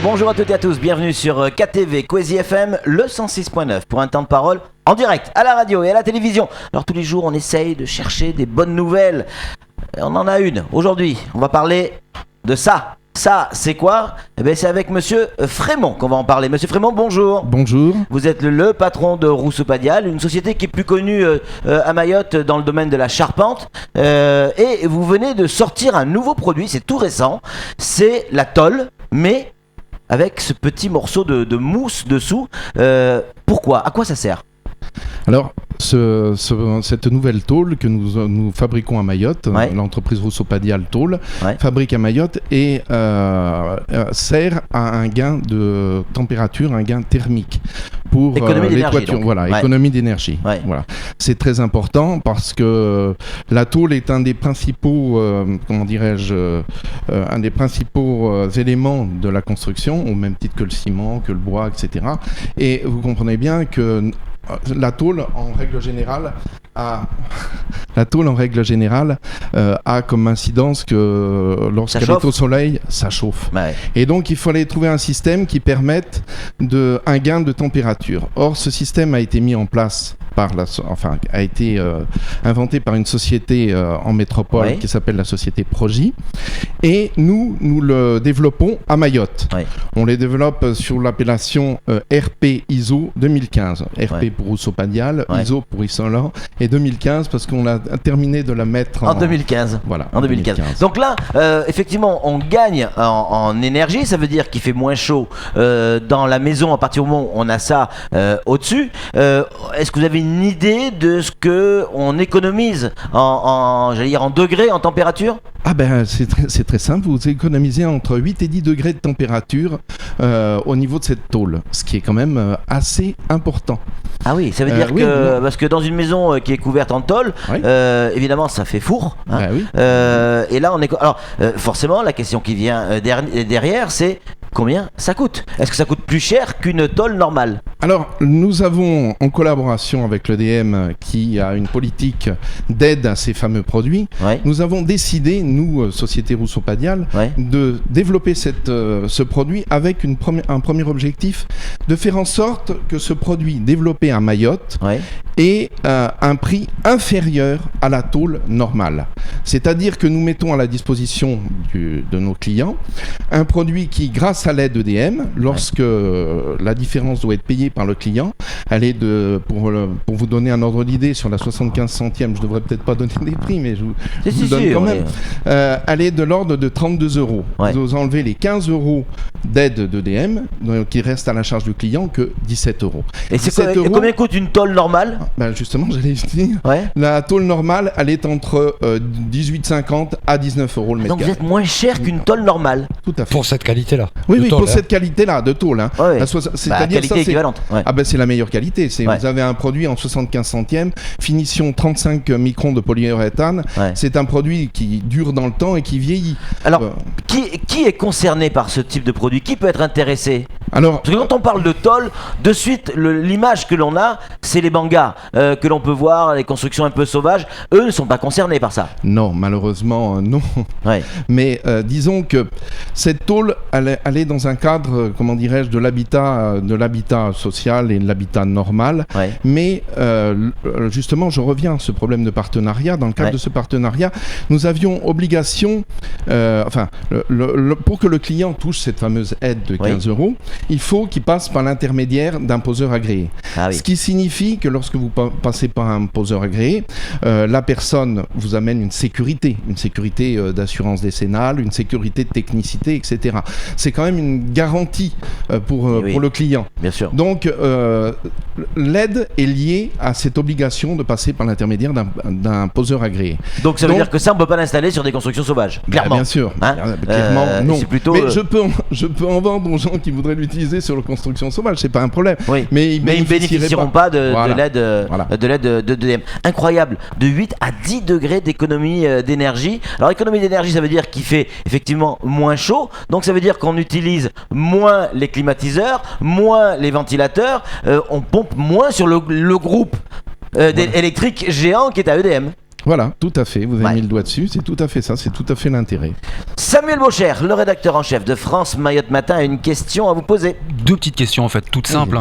Bonjour à toutes et à tous, bienvenue sur KTV Kwezi FM, le 106.9 pour un temps de parole en direct à la radio et à la télévision. Alors tous les jours on essaye de chercher des bonnes nouvelles, on en a une. Aujourd'hui on va parler de ça. Ça, c'est quoi ? Eh bien, c'est avec Monsieur Frémont qu'on va en parler. Monsieur Frémont, bonjour. Bonjour. Vous êtes le patron de Rousseau-Padial, une société qui est plus connue à Mayotte dans le domaine de la charpente. Et vous venez de sortir un nouveau produit, c'est tout récent. C'est la tôle, mais avec ce petit morceau de mousse dessous. Pourquoi ? À quoi ça sert ? Alors, cette nouvelle tôle que nous fabriquons à Mayotte, ouais. L'entreprise Rousseau-Padial Tôle, ouais. fabrique à Mayotte et sert à un gain de température, un gain thermique pour les toitures. Voilà, ouais. Économie d'énergie. Ouais. Voilà. C'est très important parce que la tôle est un des principaux, un des principaux éléments de la construction, au même titre que le ciment, que le bois, etc. Et vous comprenez bien que la tôle, en règle générale, a comme incidence que lorsqu'elle est au soleil, ça chauffe. Ouais. Et donc, il fallait trouver un système qui permette un gain de température. Or, ce système a été mis en place a été inventé par une société en métropole, ouais. qui s'appelle la société Progi, et nous le développons à Mayotte. Ouais. On les développe sous l'appellation RP ISO 2015. RP ouais. pour Rousseau-Padial, ouais. ISO pour Isolant, et 2015 parce qu'on a terminé de la mettre en 2015. Voilà, en 2015. Donc là, effectivement, on gagne en énergie, ça veut dire qu'il fait moins chaud dans la maison à partir du moment où on a ça au-dessus. Est-ce que vous avez une idée de ce que on économise en degrés, en température ? Ah ben c'est très simple, vous économisez entre 8 et 10 degrés de température au niveau de cette tôle, ce qui est quand même assez important. Ah oui, ça veut dire que parce que dans une maison qui est couverte en tôle, oui. Évidemment ça fait four. Hein, oui. Et là on est forcément la question qui vient derrière, c'est combien ça coûte ? Est-ce que ça coûte plus cher qu'une tôle normale ? Alors, nous avons, en collaboration avec l'EDM, qui a une politique d'aide à ces fameux produits, ouais. nous avons décidé, nous, Société Rousseau-Padial, ouais. de développer ce produit avec un premier objectif, de faire en sorte que ce produit développé à Mayotte ouais. ait un prix inférieur à la tôle normale. C'est-à-dire que nous mettons à la disposition de nos clients un produit qui, grâce à l'aide EDM, lorsque la différence doit être payée par le client, elle est pour vous donner un ordre d'idée sur la 75 centièmes, je devrais peut-être pas donner des prix, mais je vous donne quand même. Elle est de l'ordre de 32 €. Ouais. Vous enlevez les 15 € d'aide d'EDM, qui reste à la charge du client, que 17 €. Et combien coûte une tôle normale ? Justement, j'allais dire. Ouais. La tôle normale, elle est entre 18,50 à 19 € le mètre. Donc vous êtes moins cher qu'une tôle normale ? Tout à fait. Pour cette qualité-là. Oui, pour cette qualité-là de tôle. Hein. Ouais. C'est-à-dire qualité équivalente. Ouais. C'est la meilleure qualité. Ouais. Vous avez un produit en 75 centièmes, finition 35 microns de polyuréthane. Ouais. C'est un produit qui dure dans le temps et qui vieillit. Alors, qui est concerné par ce type de produit ? Qui peut être intéressé ? Parce que quand on parle de tôle, de suite, l'image que l'on a, c'est les mangas que l'on peut voir, les constructions un peu sauvages. Eux ne sont pas concernés par ça. Non, malheureusement, non. Ouais. Mais disons que cette tôle, elle est dans un cadre, de l'habitat social et de l'habitat normal. Ouais. Mais justement, je reviens à ce problème de partenariat. Dans le cadre ouais. de ce partenariat, nous avions obligation, pour que le client touche cette fameuse aide de 15 €, il faut qu'il passe par l'intermédiaire d'un poseur agréé. Ah oui. Ce qui signifie que lorsque vous passez par un poseur agréé, la personne vous amène une sécurité d'assurance décennale, une sécurité de technicité, etc. C'est quand même une garantie pour le client. Bien sûr. Donc, l'aide est liée à cette obligation de passer par l'intermédiaire d'un poseur agréé. Donc, ça veut dire que ça, on ne peut pas l'installer sur des constructions sauvages, clairement. Bien sûr. Hein clairement, non. Plutôt, mais je peux en vendre aux gens qui voudraient l'utiliser. l'utiliser sur la construction sauvage, c'est pas un problème. Oui. Mais ils ne bénéficieront pas de l'aide de DM. Incroyable, de 8 à 10 degrés d'économie d'énergie. Alors économie d'énergie, ça veut dire qu'il fait effectivement moins chaud, donc ça veut dire qu'on utilise moins les climatiseurs, moins les ventilateurs, on pompe moins sur le groupe électrique géant qui est à EDM. Voilà, tout à fait, vous avez mis le doigt dessus, c'est tout à fait ça, c'est tout à fait l'intérêt. Samuel Baucher, le rédacteur en chef de France Mayotte Matin, a une question à vous poser. Deux petites questions en fait, toutes simples.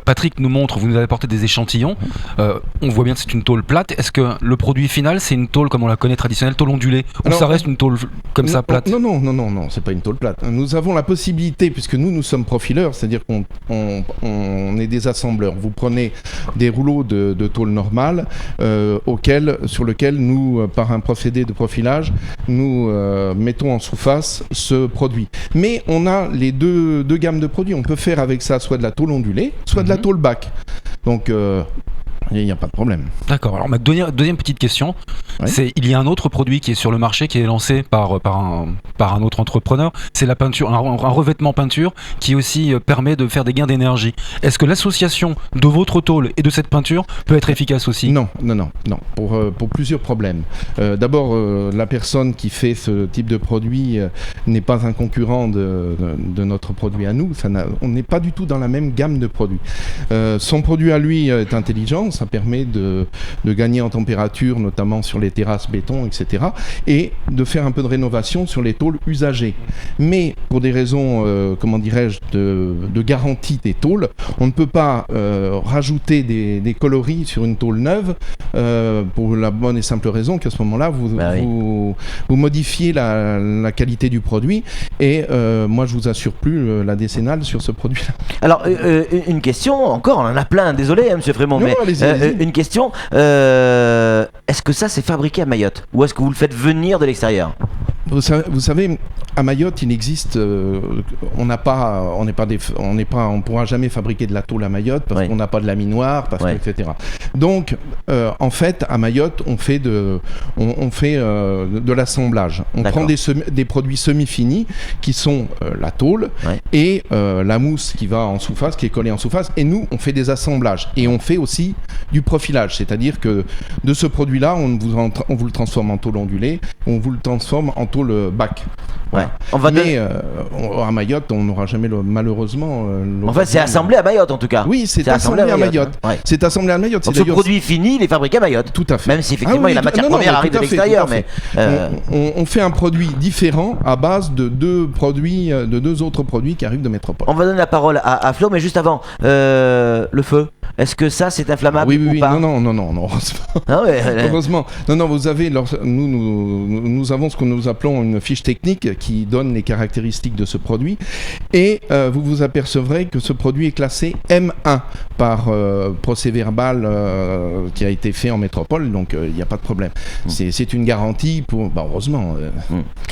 Patrick nous montre, vous nous avez apporté des échantillons, on voit bien que c'est une tôle plate. Est-ce que le produit final c'est une tôle comme on la connaît traditionnelle, tôle ondulée, ou ça reste une tôle comme ça plate? Non, c'est pas une tôle plate. Nous avons la possibilité, puisque nous sommes profileurs, c'est-à-dire qu'on est des assembleurs. Vous prenez des rouleaux de tôle normale sur lequel nous, par un procédé de profilage, nous mettons en sous-face ce produit. Mais on a les deux gammes de produits. On peut faire avec ça soit de la tôle ondulée, soit de la tôle bac. Donc il n'y a pas de problème. D'accord. Alors ma deuxième petite question, c'est il y a un autre produit qui est sur le marché, qui est lancé par un autre entrepreneur, c'est la peinture, un revêtement peinture qui aussi permet de faire des gains d'énergie. Est-ce que l'association de votre tôle et de cette peinture peut être efficace aussi? Non. Pour plusieurs problèmes. D'abord, la personne qui fait ce type de produit n'est pas un concurrent de notre produit à nous. On n'est pas du tout dans la même gamme de produits. Son produit à lui est intelligent. Ça permet de gagner en température, notamment sur les terrasses béton, etc. Et de faire un peu de rénovation sur les tôles usagées. Mais pour des raisons, de garantie des tôles, on ne peut pas rajouter des coloris sur une tôle neuve pour la bonne et simple raison qu'à ce moment-là, vous modifiez la qualité du produit. Et moi, je vous assure plus la décennale sur ce produit-là. Alors, une question, encore, on en a plein, désolé, monsieur Frémont, mais une question, est-ce que ça c'est fabriqué à Mayotte ou est-ce que vous le faites venir de l'extérieur? Vous savez, à Mayotte, il existe, on ne pourra jamais fabriquer de la tôle à Mayotte parce qu'on n'a pas de laminoir, etc. Donc, en fait, à Mayotte, on fait de l'assemblage. On prend des produits semi-finis qui sont la tôle et la mousse qui va en sous-face, qui est collée en sous-face. Et nous, on fait des assemblages et on fait aussi du profilage, c'est-à-dire que de ce produit-là, on vous le transforme en tôle ondulée, on vous le transforme en tôle bac. Voilà. Mais à Mayotte, on n'aura jamais malheureusement. Enfin, c'est assemblé à Mayotte en tout cas. Oui, c'est assemblé à Mayotte. C'est assemblé à Mayotte. Donc ce produit fini, il est fabriqué à Mayotte. Tout à fait. Même si effectivement la matière première arrive de l'extérieur, mais on fait un produit différent à base de deux autres produits qui arrivent de métropole. On va donner la parole à Flo, mais juste avant, le feu. Est-ce que ça c'est inflammable ou pas? Non, heureusement. Non, vous avez, nous avons ce que nous appelons une fiche technique qui donne les caractéristiques de ce produit et vous vous apercevrez que ce produit est classé M1 par procès-verbal qui a été fait en métropole, donc il n'y a pas de problème. C'est une garantie pour, heureusement.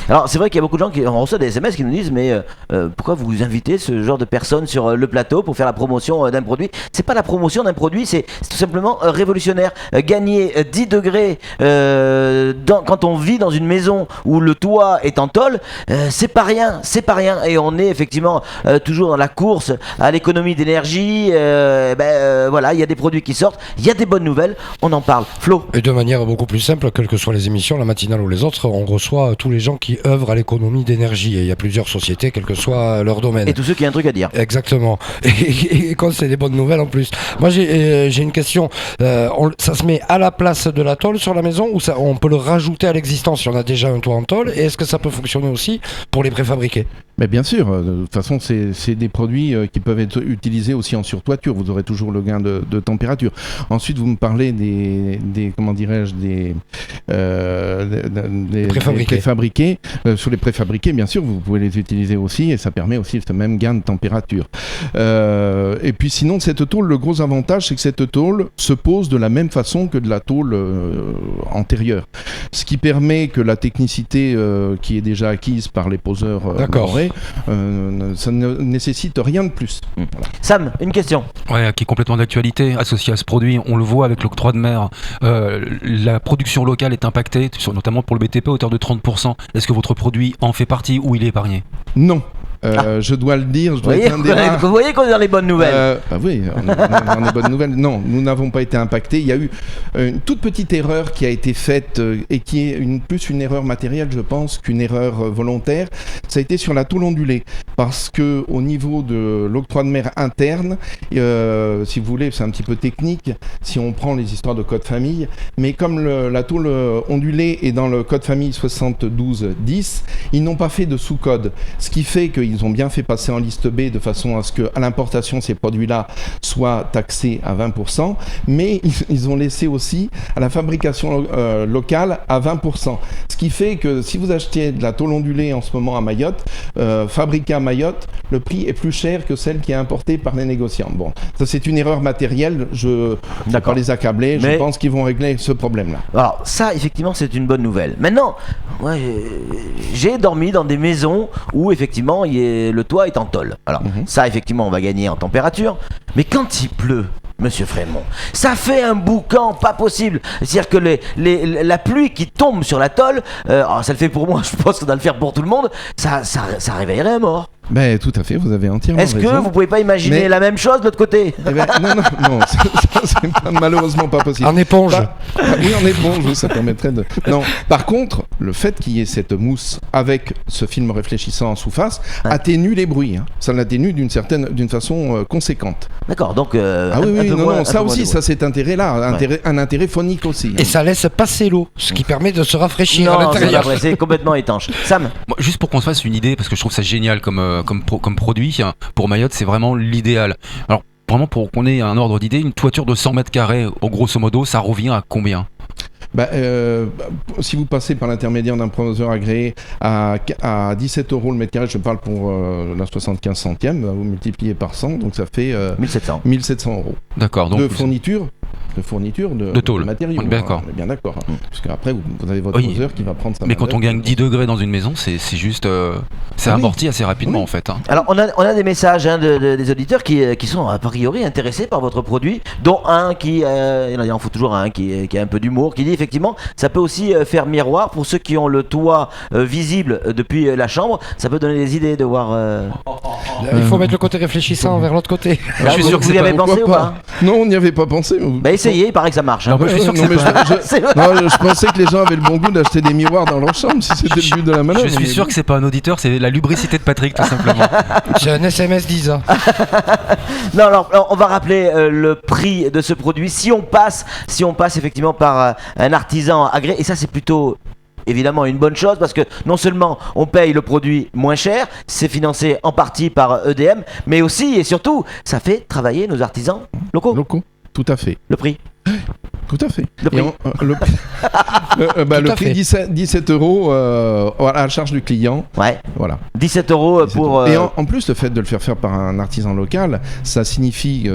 Alors c'est vrai qu'il y a beaucoup de gens qui reçoivent des SMS qui nous disent mais pourquoi vous invitez ce genre de personnes sur le plateau pour faire la promotion d'un produit? C'est pas la promotion d'un produit, c'est tout simplement révolutionnaire. Gagner 10 degrés quand on vit dans une maison où le toit est en tôle, c'est pas rien. Et on est effectivement toujours dans la course à l'économie d'énergie. Voilà, il y a des produits qui sortent, il y a des bonnes nouvelles, on en parle. Flo. Et de manière beaucoup plus simple, quelles que soient les émissions, la matinale ou les autres, on reçoit tous les gens qui œuvrent à l'économie d'énergie. Et il y a plusieurs sociétés, quel que soit leur domaine. Et tous ceux qui ont un truc à dire. Exactement. Et quand c'est des bonnes nouvelles en plus. Moi j'ai une question. Ça se met à la place de la tôle sur la maison ou on peut le rajouter à l'existence si on a déjà un toit en tôle? Et est-ce que ça peut fonctionner aussi pour les préfabriqués? Mais bien sûr, de toute façon c'est des produits qui peuvent être utilisés aussi en surtoiture, vous aurez toujours le gain de température. Ensuite vous me parlez des préfabriqués. Sur les préfabriqués, bien sûr, vous pouvez les utiliser aussi et ça permet aussi ce même gain de température. Et puis sinon, cette tôle, le gros avantage, c'est que cette tôle se pose de la même façon que de la tôle antérieure. Ce qui permet que la technicité qui est déjà acquise par les poseurs ça ne nécessite rien de plus. Voilà. Sam, une question. Ouais, qui est complètement d'actualité, associée à ce produit. On le voit avec l'octroi de mer. La production locale est impactée, notamment pour le BTP, à hauteur de 30%. Est-ce que votre produit en fait partie ou il est épargné ? Non. Je dois le dire, vous voyez qu'on est dans les bonnes nouvelles. Oui, on est dans les bonnes nouvelles. Non, nous n'avons pas été impactés. Il y a eu une toute petite erreur qui a été faite et qui est plus une erreur matérielle, je pense, qu'une erreur volontaire. Ça a été sur la tôle ondulée. Parce que au niveau de l'octroi de mer interne, si vous voulez, c'est un petit peu technique, si on prend les histoires de code famille, mais comme la tôle ondulée est dans le code famille 7210, ils n'ont pas fait de sous-code. Ce qui fait qu'ils ont bien fait passer en liste B de façon à ce qu'à l'importation, ces produits-là soient taxés à 20%, mais ils ont laissé aussi à la fabrication locale à 20%. Ce qui fait que si vous achetez de la tôle ondulée en ce moment à Mayotte, fabriquée à Mayotte, le prix est plus cher que celle qui est importée par les négociants. Bon, ça c'est une erreur matérielle, je ne vais pas les accabler, je pense qu'ils vont régler ce problème-là. Alors ça, effectivement, c'est une bonne nouvelle. Maintenant, j'ai dormi dans des maisons où effectivement le toit est en tôle. Alors ça, effectivement, on va gagner en température, mais quand il pleut, Monsieur Frémont, ça fait un boucan pas possible. C'est-à-dire que la pluie qui tombe sur la tôle, ça le fait pour moi, je pense qu'on doit le faire pour tout le monde, ça réveillerait un mort. Ben, tout à fait, vous avez entièrement raison. Est-ce que vous pouvez pas imaginer la même chose de l'autre côté? Non, c'est malheureusement pas possible. En éponge. Oui, en éponge, ça permettrait de... Non, par contre, le fait qu'il y ait cette mousse avec ce film réfléchissant en sous-face atténue les bruits. Hein. Ça l'atténue d'une façon conséquente. D'accord, donc... ça aussi, ça c'est intérêt-là, un intérêt phonique aussi. Et ça laisse passer l'eau, ce qui permet de se rafraîchir à l'intérieur. C'est complètement étanche. Sam? Juste pour qu'on se fasse une idée, parce que je trouve ça génial comme produit, pour Mayotte, c'est vraiment l'idéal. Alors, vraiment, pour qu'on ait un ordre d'idée, une toiture de 100 mètres carrés, au grosso modo, ça revient à combien ? Si vous passez par l'intermédiaire d'un promoteur agréé à 17 € le mètre carré, je parle pour la 75 centième, vous multipliez par 100, donc ça fait 1700 €. D'accord. Donc de fourniture de tôle. De matériaux. D'accord. On est bien d'accord. Parce qu'après, vous avez votre poseur qui va prendre sa Mais quand on gagne 10 degrés dans une maison, c'est juste... c'est amorti assez rapidement en fait. Hein. Alors on a des messages des auditeurs qui sont a priori intéressés par votre produit, dont un il en faut toujours un qui a un peu d'humour, qui dit effectivement ça peut aussi faire miroir pour ceux qui ont le toit visible depuis la chambre, ça peut donner des idées de voir... Il faut mettre le côté réfléchissant vers l'autre côté. Là, je suis sûr que vous y avez pensé ou pas? Non, on n'y avait pas pensé. Essayez, il paraît que ça marche. Hein. Je pensais que les gens avaient le bon goût d'acheter des miroirs dans leur chambre, si c'était le but de la manœuvre. Je suis sûr que c'est pas un auditeur, c'est la lubricité de Patrick tout simplement. J'ai un SMS 10 ans. Non, alors on va rappeler le prix de ce produit si on passe effectivement par un artisan agréé, et ça c'est plutôt évidemment une bonne chose parce que non seulement on paye le produit moins cher, c'est financé en partie par EDM, mais aussi et surtout ça fait travailler nos artisans locaux. Tout à fait. Le prix? Tout à fait. Le prix, le prix 17 € à la charge du client. Ouais. Voilà. 17 € pour... Et en plus, le fait de le faire par un artisan local, ça signifie,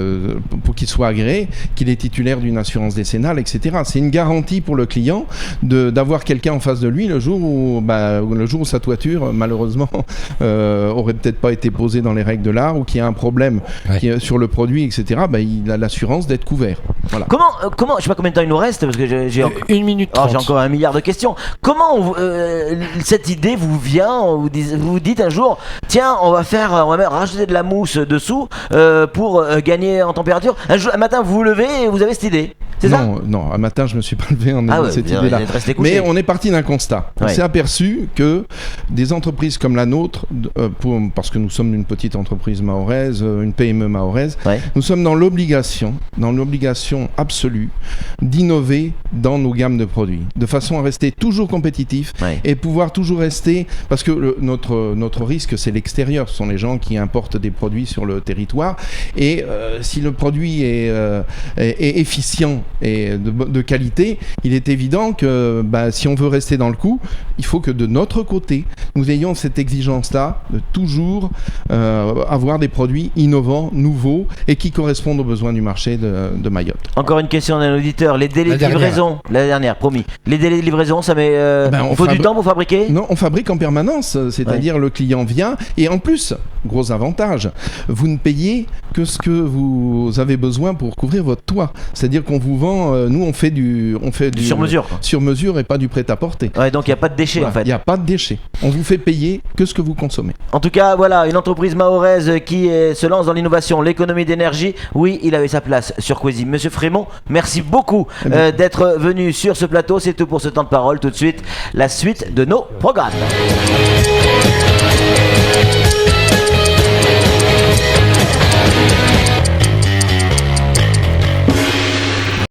pour qu'il soit agréé, qu'il est titulaire d'une assurance décennale, etc. C'est une garantie pour le client d'avoir quelqu'un en face de lui le jour où sa toiture, malheureusement, aurait peut-être pas été posée dans les règles de l'art ou qu'il y a un problème sur le produit, etc. Il a l'assurance d'être couvert. Voilà. Comment, je sais pas combien de temps il nous reste parce que j'ai 1 minute 30. J'ai encore 1 milliard de questions. Comment cette idée vous vient? Vous dites un jour, tiens, on va même rajouter de la mousse dessous pour gagner en température. Un matin, vous vous levez et vous avez cette idée. C'est ça? Non, un matin, je me suis pas levé en ayant cette idée-là. Mais on est parti d'un constat. On s'est aperçu que des entreprises comme la nôtre, parce que nous sommes une petite entreprise mahoraise, une PME mahoraise, nous sommes dans l'obligation absolue d'innover dans nos gammes de produits, de façon à rester toujours compétitif et pouvoir toujours rester, parce que notre risque c'est l'extérieur, ce sont les gens qui importent des produits sur le territoire, et si le produit est efficient et de qualité, il est évident que si on veut rester dans le coup, il faut que de notre côté, nous ayons cette exigence-là de toujours avoir des produits innovants, nouveaux et qui correspondent aux besoins du marché de Mayotte. Encore une question d'un auditeur, les délais de livraison, la dernière, promis. Les délais de livraison, ça met... il faut du temps pour fabriquer? Non, on fabrique en permanence, c'est-à-dire le client vient, et en plus, gros avantage, vous ne payez que ce que vous avez besoin pour couvrir votre toit. C'est-à-dire qu'on vous souvent, nous, on fait du sur mesure. Sur mesure et pas du prêt-à-porter. Ouais, donc il n'y a pas de déchets en fait. Il n'y a pas de déchets. On vous fait payer que ce que vous consommez. En tout cas, voilà, une entreprise mahoraise qui se lance dans l'innovation, l'économie d'énergie. Oui, il avait sa place sur Quasi. Monsieur Frémont, merci beaucoup d'être venu sur ce plateau. C'est tout pour ce temps de parole. Tout de suite, la suite de nos programmes.